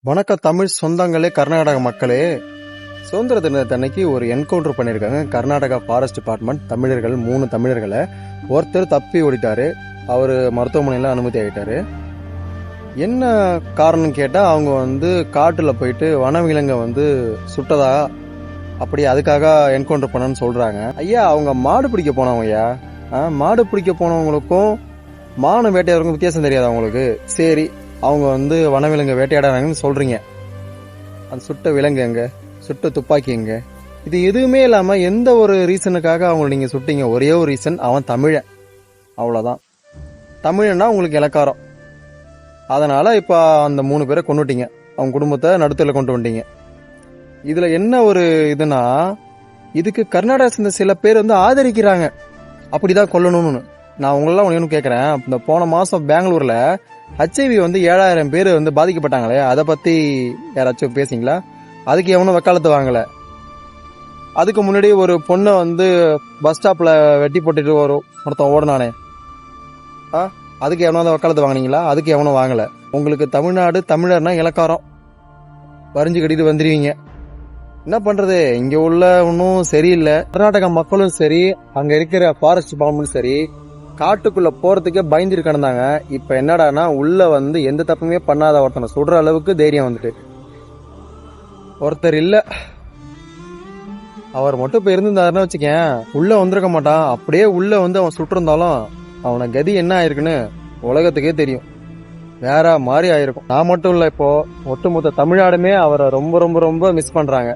வணக்கம் தமிழ் சொந்தங்களே, கர்நாடக மக்களே. சுதந்திர தினத்தன்னைக்கு ஒரு என்கவுண்டர் பண்ணியிருக்காங்க கர்நாடகா ஃபாரஸ்ட் டிபார்ட்மெண்ட். தமிழர்கள் 3 தமிழர்களை ஒருத்தர் தப்பி ஓடிட்டாரு. அவர் மருத்துவமனையில் அனுமதி ஆகிட்டாரு. என்ன காரணம் கேட்டால் அவங்க காட்டில் போயிட்டு வனவிலங்கை சுட்டதா, அப்படி அதுக்காக என்கவுண்டர் பண்ணன்னு சொல்கிறாங்க. ஐயா, அவங்க மாடு பிடிக்க போனவங்க ஐயா. மாடு பிடிக்க போனவங்களுக்கும் மான வேட்டையாடுறவங்களுக்கும் வித்தியாசம் தெரியாது அவங்களுக்கு. சரி, அவங்க வனவிலங்கு வேட்டையாடுறாங்கன்னு சொல்றீங்க. அந்த சுட்ட விலங்கு எங்க, சுட்ட துப்பாக்கி எங்க? இது எதுவுமே இல்லாம எந்த ஒரு ரீசனுக்காக அவங்க நீங்க சுட்டீங்க? ஒரே ஒரு ரீசன், அவன் தமிழன், அவ்வளவுதான். தமிழன்னா உங்களுக்கு இலக்காரம். அதனால இப்ப அந்த 3 பேரை கொண்டுட்டீங்க, அவங்க குடும்பத்தை நடுத்தல கொண்டு வந்துட்டீங்க. இதுல என்ன ஒரு இதுனா, இதுக்கு கர்நாடகா சேர்ந்த சில பேர் ஆதரிக்கிறாங்க, அப்படிதான் கொல்லணும்னு. நான் உங்களெல்லாம் ஒன்று கேட்குறேன். இந்த போன மாதம் பெங்களூரில் HIV 7,000 பேர் பாதிக்கப்பட்டாங்களே, அதை பற்றி யாராச்சும் பேசிங்களா? அதுக்கு எவனும் வக்காலத்து வாங்கலை. அதுக்கு முன்னாடி ஒரு பொண்ணை பஸ் ஸ்டாப்பில் வெட்டி போட்டுட்டு ஒருத்தன் ஓடனானே, அதுக்கு எவனோ வக்காலத்து வாங்கினீங்களா? அதுக்கு எவனும் வாங்கலை. உங்களுக்கு தமிழ்நாடு தமிழர்னா இலக்காரம், வரிஞ்சு கட்டிட்டு வந்துடுவீங்க. என்ன பண்றது, இங்க உள்ள ஒன்றும் சரியில்லை. கர்நாடகா மக்களும் சரி, அங்க இருக்கிற ஃபாரஸ்ட் டிபார்ட்மெண்ட்டும் சரி, காட்டுக்குள்ள போறதுக்கே பயந்துட்டு கிடந்தாங்க. இப்ப என்னடானா, உள்ள எந்த தப்புமே பண்ணாத ஒருத்தனை சுடுற அளவுக்கு தைரியம் வந்துட்டு. ஒருத்தர் இல்ல, அவர் மட்டும் இப்ப இருந்திருந்தாருன்னு வச்சுக்கேன், உள்ள வந்திருக்க மாட்டான். அப்படியே உள்ள அவன் சுட்டிருந்தாலும் அவனை கதி என்ன ஆயிருக்குன்னு உலகத்துக்கே தெரியும். வேற மாதிரி ஆயிருக்கும். நான் மட்டும் இல்ல, இப்போ ஒட்டுமொத்த தமிழ்நாடுமே அவரை ரொம்ப ரொம்ப ரொம்ப மிஸ் பண்றாங்க.